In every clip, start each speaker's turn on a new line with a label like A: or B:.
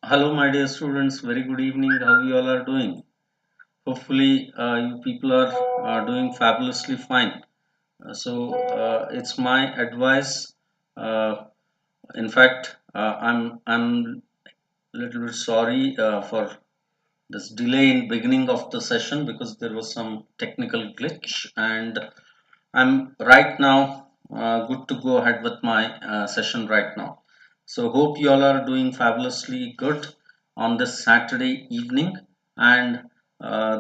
A: Hello, my dear students. Very good evening. How you all are doing? Hopefully, you people are doing fabulously fine. It's my advice. Uh, in fact, I'm a little bit sorry for this delay in beginning of the session because there was some technical glitch, and I'm right now good to go ahead with my session right now. So hope you all are doing fabulously good on this Saturday evening, and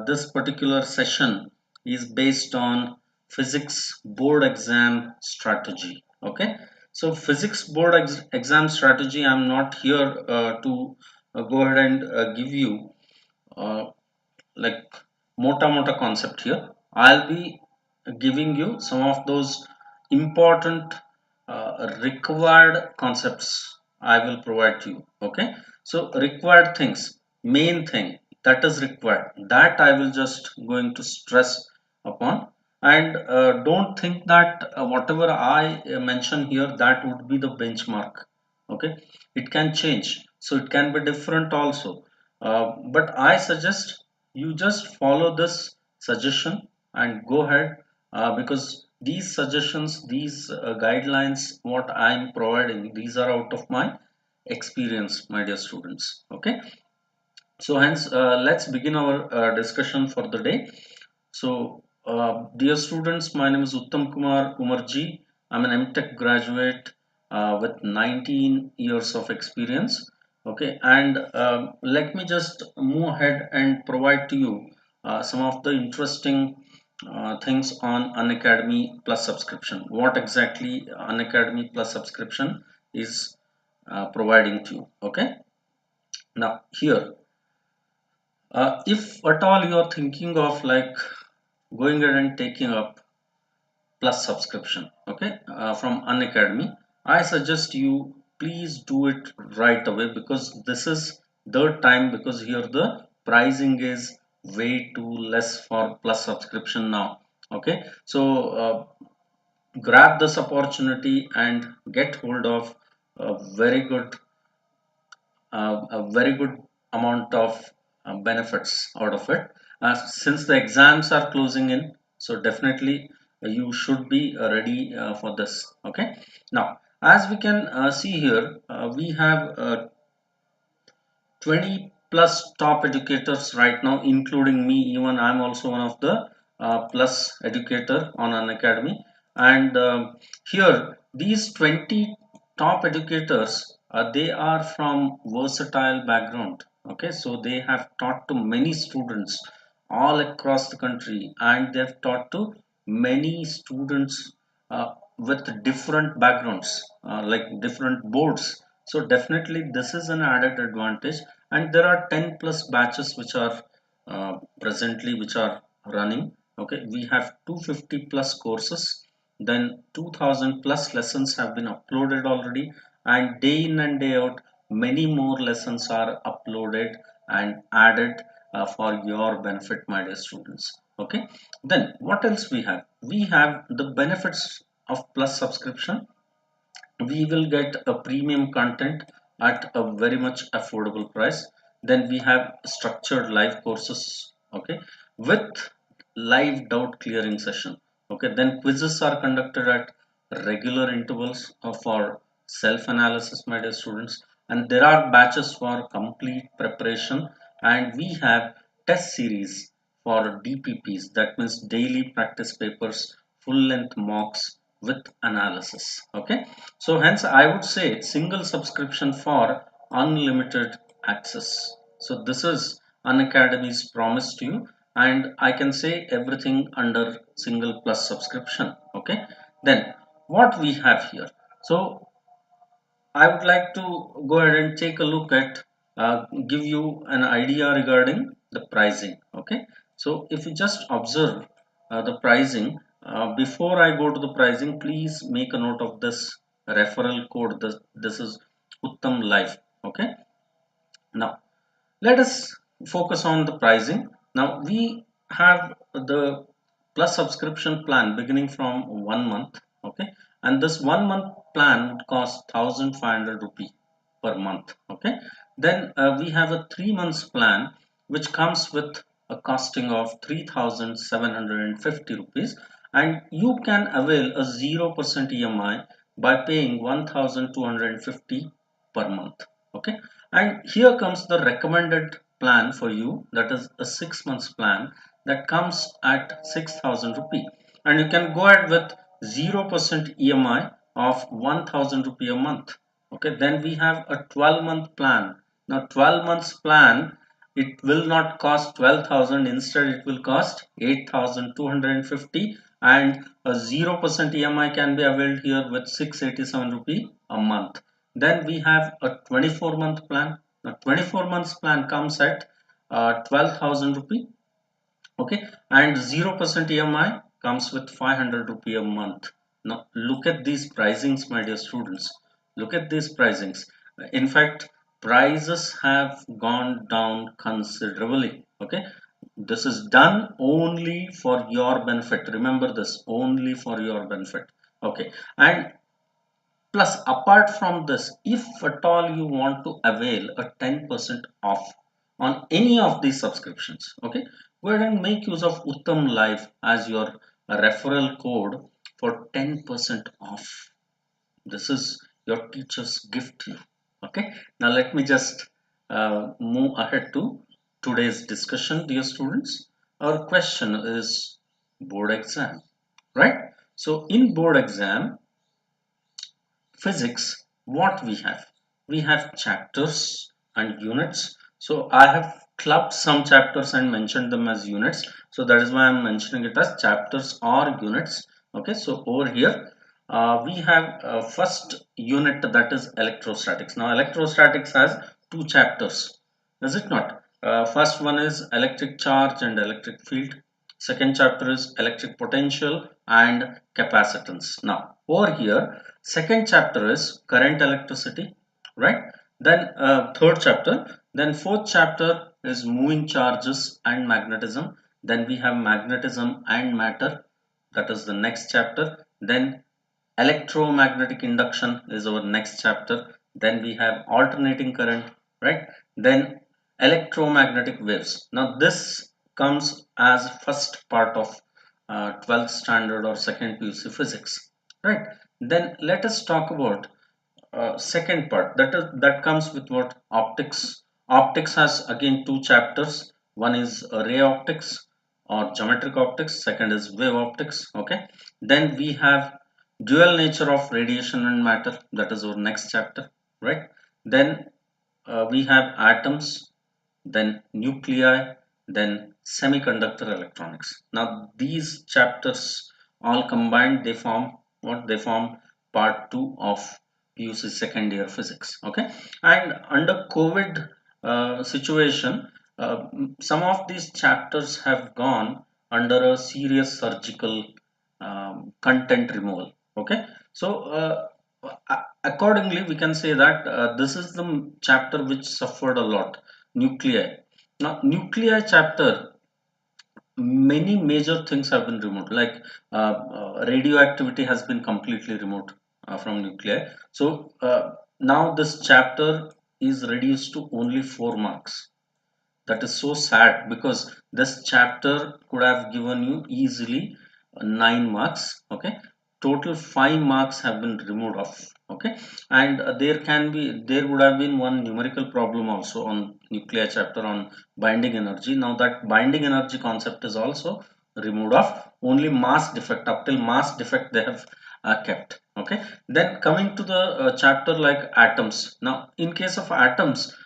A: this particular session is based on physics board exam strategy. Okay, so physics board exam strategy. I'm not here to go ahead and give you uh, like mota concept here. I'll be giving you some of those important required concepts. I will provide to you. Okay, so required things, main thing that is required, that I will just going to stress upon. And don't think that whatever I mention here, that would be the benchmark. Okay, it can change, so it can be different also. But I suggest you just follow this suggestion and go ahead, because these suggestions, these guidelines, what I'm providing, these are out of my experience, my dear students. Okay, so hence let's begin our discussion for the day. So dear students, my name is Uttam Kumarji. I'm an MTech graduate with 19 years of experience. Okay, and let me just move ahead and provide to you some of the interesting things on Unacademy Plus subscription. What exactly Unacademy Plus subscription is providing to you. Okay, now here, if at all you are thinking of like going ahead and taking up plus subscription, okay, from Unacademy, I suggest you please do it right away, because this is the time, because here the pricing is way too less for plus subscription now. Okay, so grab this opportunity and get hold of a very good amount of benefits out of it. Since the exams are closing in, so definitely you should be ready for this. Okay. Now, as we can see here, we have 20 plus top educators right now, including me. Even I'm also one of the plus educator on an academy. And here, these 20 top educators, they are from versatile background. Okay, so they have taught to many students all across the country, and they've taught to many students with different backgrounds, like different boards. So definitely this is an added advantage. And there are 10 plus batches which are presently which are running. Okay, we have 250 plus courses, then 2000 plus lessons have been uploaded already, and day in and day out many more lessons are uploaded and added for your benefit, my dear students. Okay, then what else we have? We have the benefits of plus subscription. We will get a premium content at a very much affordable price. Then we have structured live courses, okay, with live doubt clearing session. Okay, then quizzes are conducted at regular intervals for self analysis, my dear students. And there are batches for complete preparation, and we have test series for DPPs, that means daily practice papers, full length mocks with analysis. Okay, so hence I would say single subscription for unlimited access. So this is Unacademy's promise to you, and I can say everything under single plus subscription. Okay, then what we have here. So I would like to go ahead and take a look at, give you an idea regarding the pricing. Okay, so if you just observe the pricing, before I go to the pricing, please make a note of this referral code. This is Uttam Live. Okay, now let us focus on the pricing. Now we have the plus subscription plan beginning from 1 month. Okay, and this 1 month plan would cost 1500 rupee per month. Okay, Then we have a 3 months plan which comes with a costing of 3,750 rupees, and you can avail a 0% EMI by paying 1,250 per month. Okay, and here comes the recommended plan for you, that is a 6 months plan that comes at 6,000 rupee, and you can go ahead with 0% EMI of 1,000 rupee a month. Okay, then we have a 12-month plan. Now 12 months plan, it will not cost 12,000, instead it will cost 8,250, and a 0% EMI can be availed here with 687 rupee a month. Then we have a 24-month plan. Now 24 months plan comes at 12,000 rupee. Okay, and 0% EMI comes with 500 rupee a month. Now look at these pricings, my dear students. Look at these pricings. In fact, prices have gone down considerably. Okay, this is done only for your benefit. Remember this, only for your benefit. Okay, and plus apart from this, if at all you want to avail a 10% off on any of these subscriptions, okay, go ahead and make use of UTTAMLIVE as your referral code for 10% off. This is your teacher's gift to you. Okay, now let me just move ahead to today's discussion, dear students. Our question is board exam, right? So in board exam physics, what we have chapters and units. So I have clubbed some chapters and mentioned them as units, so that is why I'm mentioning it as chapters or units. Okay, so over here we have first unit, that is electrostatics. Now electrostatics has two chapters, is it not? First one is electric charge and electric field. Second chapter is electric potential and capacitance. Now over here, second chapter is current electricity, right? Then third chapter, then fourth chapter is moving charges and magnetism. Then we have magnetism and matter, that is the next chapter. Then electromagnetic induction is our next chapter. Then we have alternating current, right? Then electromagnetic waves. Now this comes as first part of 12th standard or second PUC physics, right? Then let us talk about second part, that comes with what? Optics. Optics has again two chapters. One is ray optics or geometric optics, second is wave optics. Okay, then we have dual nature of radiation and matter, that is our next chapter, right? Then we have atoms, then nuclei, then semiconductor electronics. Now these chapters all combined, they form what? They form part 2 of PUC second year physics. Okay, and under COVID situation, some of these chapters have gone under a serious surgical content removal. Okay, so accordingly we can say that this is the chapter which suffered a lot. Nuclei. Now nuclei chapter, many major things have been removed, like radioactivity has been completely removed from nuclei. So now this chapter is reduced to only 4 marks. That is so sad, because this chapter could have given you easily 9 marks. Okay, total 5 marks have been removed off. Okay, and there would have been one numerical problem also on nuclear chapter on binding energy. Now that binding energy concept is also removed off, only mass defect, up till mass defect they have kept. Okay, then coming to the chapter like atoms. Now in case of atoms,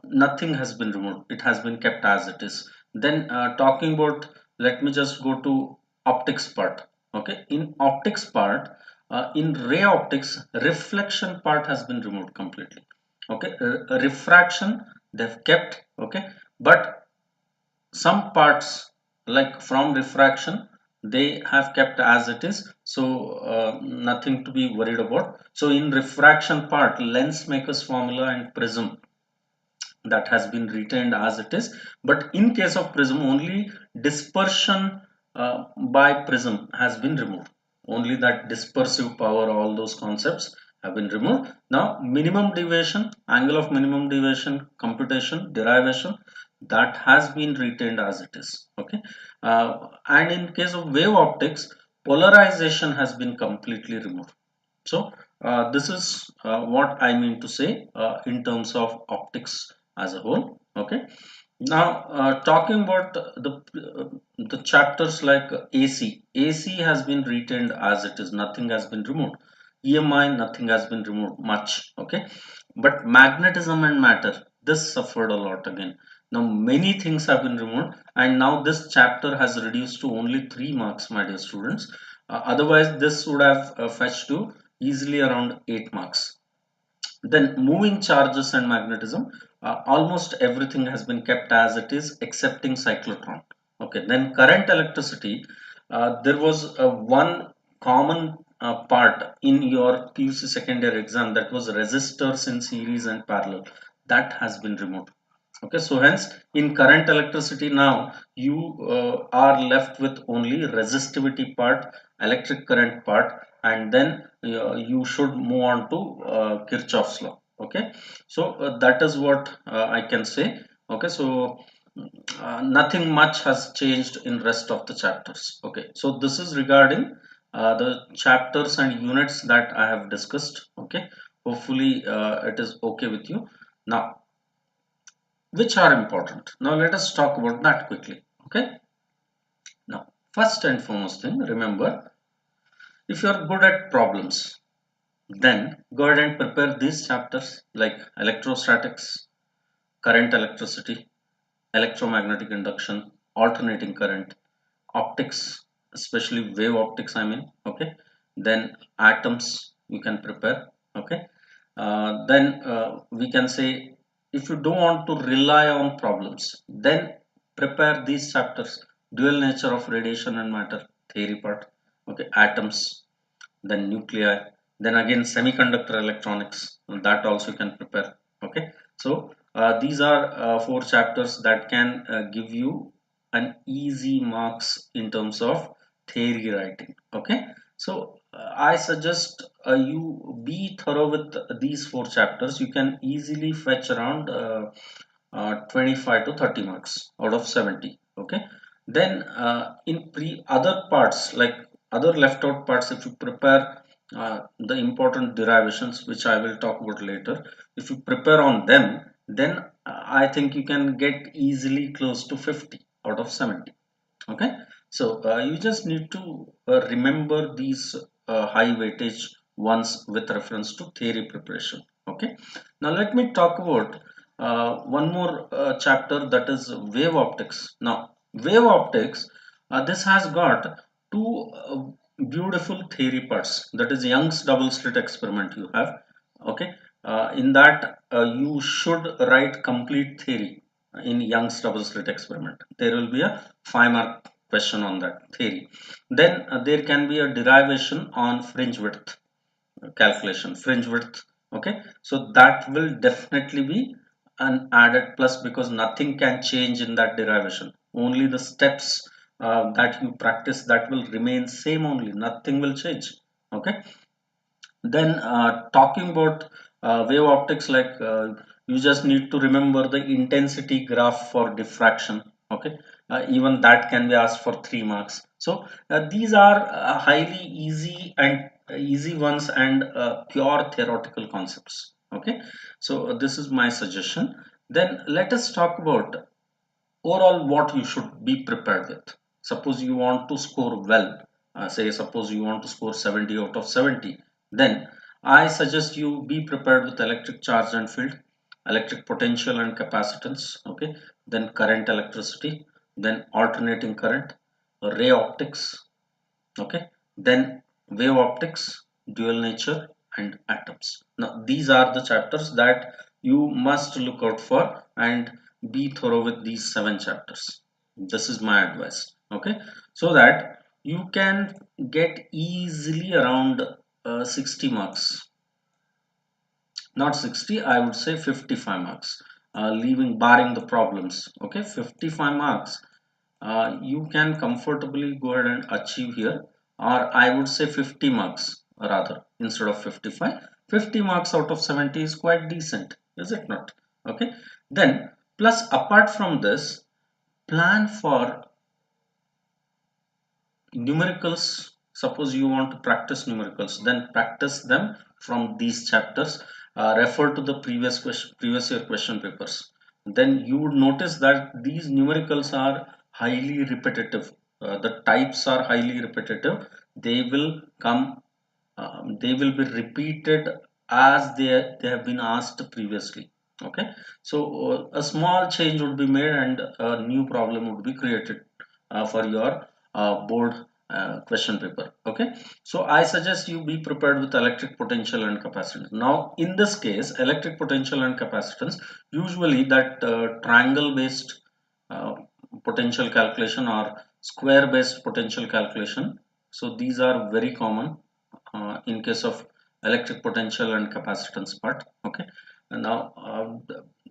A: nothing has been removed, it has been kept as it is. Then talking about, let me just go to optics part. Okay, in optics part, in ray optics, reflection part has been removed completely. Okay, refraction they've kept. Okay, but some parts like from refraction they have kept as it is, so nothing to be worried about. So in refraction part, lens makers formula and prism, that has been retained as it is. But in case of prism, only dispersion by prism has been removed. Only that dispersive power, all those concepts have been removed. Now minimum deviation, angle of minimum deviation, computation, derivation, that has been retained as it is. Okay, and in case of wave optics, polarization has been completely removed. So this is what I mean to say in terms of optics as a whole. Okay. Now talking about the chapters like AC has been retained as it is. Nothing has been removed. EMI, nothing has been removed much. Okay, but magnetism and matter, this suffered a lot again. Now many things have been removed, and now this chapter has reduced to only 3 marks, my dear students. Otherwise, this would have fetched to easily around 8 marks. Then moving charges and magnetism, almost everything has been kept as it is excepting cyclotron. Okay, then current electricity, there was one common part in your PUC second year exam, that was resistors in series and parallel, that has been removed. Okay, so hence in current electricity now you are left with only resistivity part, electric current part, and then you should move on to Kirchhoff's law. Okay, so that is what I can say. Okay, so nothing much has changed in rest of the chapters. Okay, so this is regarding the chapters and units that I have discussed. Okay, hopefully it is okay with you. Now, which are important. Now let us talk about that quickly. Okay. Now, first and foremost thing, remember, if you are good at problems, then go ahead and prepare these chapters like electrostatics, current electricity, electromagnetic induction, alternating current, optics, especially wave optics, I mean. Okay. Then atoms you can prepare. Okay. Then we can say, if you don't want to rely on problems, then prepare these chapters: dual nature of radiation and matter, theory part. Okay, atoms, then nuclei, then again semiconductor electronics, that also you can prepare. Okay, so these are 4 chapters that can give you an easy marks in terms of theory writing. Okay, so I suggest you be thorough with these 4 chapters. You can easily fetch around 25 to 30 marks out of 70. Okay, then in other parts, like other left out parts, if you prepare the important derivations, which I will talk about later, if you prepare on them, then I think you can get easily close to 50 out of 70. Okay, so you just need to remember these high weightage ones with reference to theory preparation. Okay, now let me talk about one more chapter, that is wave optics. Now wave optics, this has got two beautiful theory parts, that is Young's double slit experiment you have. Okay, in that you should write complete theory in Young's double slit experiment. There will be a 5 mark question on that theory. Then there can be a derivation on fringe width calculation, fringe width. Okay, so that will definitely be an added plus, because nothing can change in that derivation. Only the steps that you practice, that will remain same only, nothing will change. Okay, then talking about wave optics, like you just need to remember the intensity graph for diffraction. Okay, even that can be asked for 3 marks. So these are highly easy and easy ones, and pure theoretical concepts. Okay, so this is my suggestion. Then let us talk about overall what you should be prepared with. Suppose you want to score well, say suppose you want to score 70 out of 70, then I suggest you be prepared with electric charge and field, electric potential and capacitance. Okay, then current electricity, then alternating current, ray optics. Okay, then wave optics, dual nature, and atoms. Now these are the chapters that you must look out for, and be thorough with these 7 chapters. This is my advice. Okay, so that you can get easily around 60 marks, not 60, I would say 55 marks, leaving barring the problems. Okay, 55 marks you can comfortably go ahead and achieve here, or I would say 50 marks rather, instead of 55. 50 marks out of 70 is quite decent, is it not? Okay, then plus apart from this, plan for numericals. Suppose you want to practice numericals, then practice them from these chapters. Refer to the previous year question papers. Then you would notice that these numericals are highly repetitive. The types are highly repetitive. They will come, they will be repeated as they have been asked previously. Okay, so a small change would be made and a new problem would be created for your board question paper. Okay, so I suggest you be prepared with electric potential and capacitance. Now in this case, electric potential and capacitance, usually that triangle based uh, potential calculation or square based potential calculation, so these are very common in case of electric potential and capacitance part. Okay, and now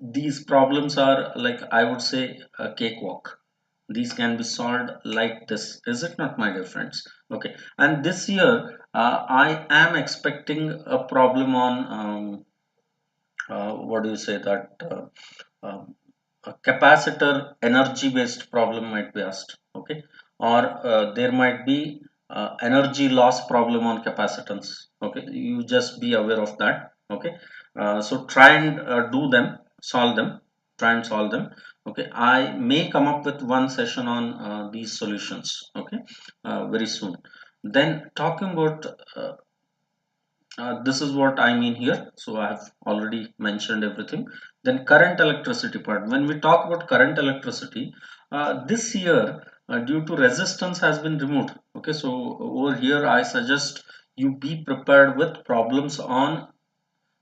A: these problems are, like, I would say, a cakewalk. These can be solved like this, is it not, my dear friends? Okay, and this year I am expecting a problem on what do you say that um, a capacitor energy based problem might be asked. Okay, or there might be energy loss problem on capacitance. Okay, you just be aware of that. Okay, so try and do them, solve them, try and solve them. Okay, I may come up with one session on these solutions. Okay, very soon. Then talking about this is what I mean here. So I have already mentioned everything. Then current electricity part. When we talk about current electricity, this year due to resistance has been removed. Okay, so over here I suggest you be prepared with problems on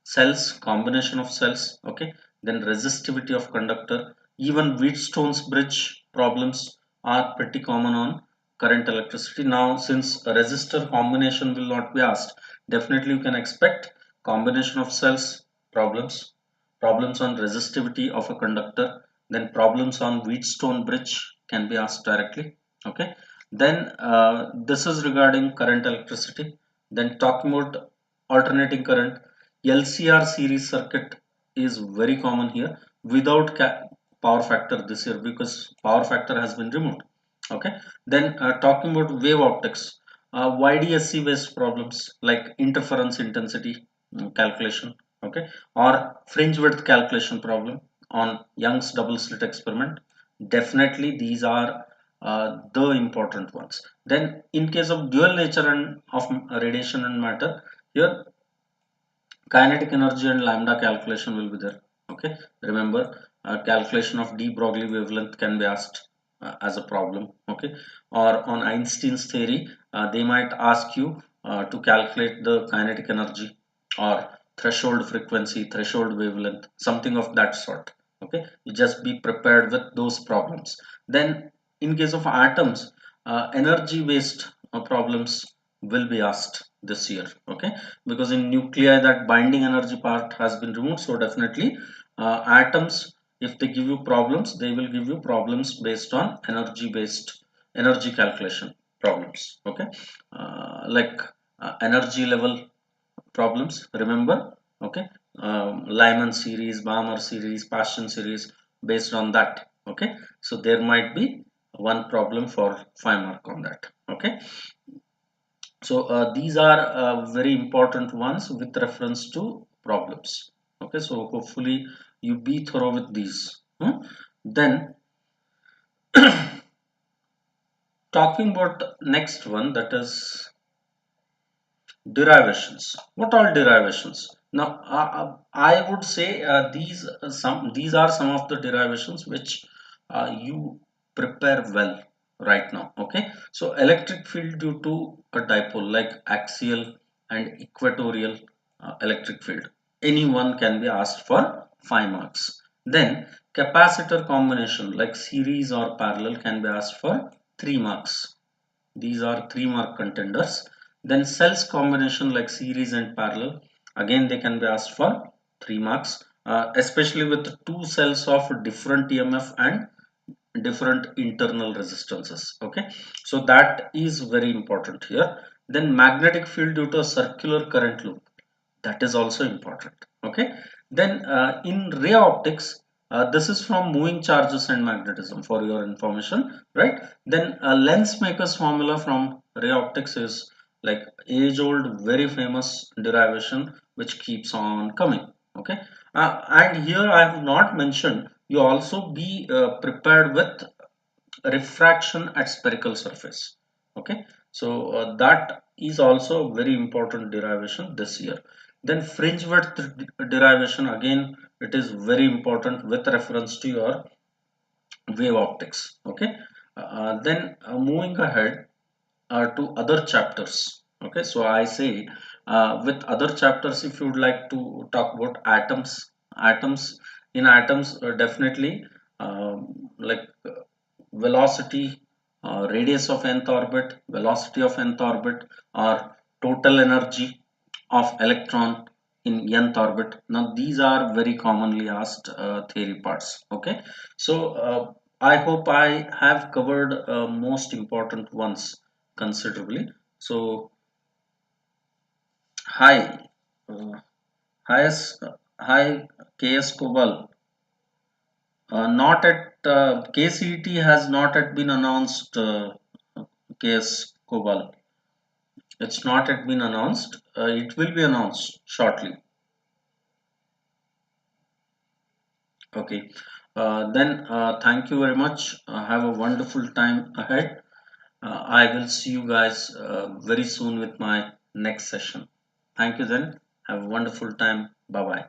A: cells, combination of cells. Okay, then resistivity of conductor, even Wheatstone's bridge problems are pretty common on current electricity. Now since a resistor combination will not be asked, definitely you can expect combination of cells problems, problems on resistivity of a conductor, then problems on Wheatstone bridge can be asked directly. Okay, then this is regarding current electricity. Then talking about alternating current, LCR series circuit is very common here without power factor this year, because power factor has been removed. Okay, then talking about wave optics, YDSC based problems like interference intensity calculation. Okay, or fringe width calculation problem on Young's double slit experiment. Definitely these are the important ones. Then in case of dual nature and of radiation and matter, here kinetic energy and lambda calculation will be there. Okay, remember, calculation of de Broglie wavelength can be asked as a problem. Okay, or on Einstein's theory, they might ask you to calculate the kinetic energy or threshold frequency, threshold wavelength, something of that sort. Okay, you just be prepared with those problems. Then in case of atoms, energy based problems will be asked this year. Okay, because in nuclei that binding energy part has been removed, so definitely atoms, if they give you problems, they will give you problems based on energy calculation problems. Okay, like energy level problems, remember. Okay, Lyman series, Balmer series, Paschen series, based on that. Okay, so there might be one problem for 5 mark on that. Okay, so these are very important ones with reference to problems. Okay, so hopefully you be thorough with these. Then talking about next one, that is derivations. What are derivations? Now I would say these are some of the derivations which you prepare well right now. Okay, so electric field due to a dipole, like axial and equatorial electric field, any one can be asked for 5 marks. Then capacitor combination like series or parallel can be asked for 3 marks. These are 3 mark contenders. Then cells combination like series and parallel, again they can be asked for 3 marks, especially with two cells of different EMF and different internal resistances. Okay, so that is very important here. Then magnetic field due to a circular current loop, that is also important. Okay, then in ray optics, this is from moving charges and magnetism for your information, right? Then lens makers formula from ray optics is like age old, very famous derivation which keeps on coming. Okay, and here I have not mentioned, you also be prepared with refraction at spherical surface. Okay, so that is also a very important derivation this year. Then fringe width derivation, again it is very important with reference to your wave optics. Okay, then moving ahead to other chapters. Okay, so I say with other chapters, if you would like to talk about atoms, in atoms definitely like velocity, radius of nth orbit, velocity of nth orbit, or total energy of electron in nth orbit. Now these are very commonly asked theory parts. Okay, so I hope I have covered most important ones considerably. So hi, hi, hi, KS Kobal. Not at KCET has not yet been announced. KS Kobal, it's not yet been announced. It will be announced shortly. Okay. Then thank you very much. Have a wonderful time ahead. I will see you guys very soon with my next session. Thank you then. Have a wonderful time. Bye bye.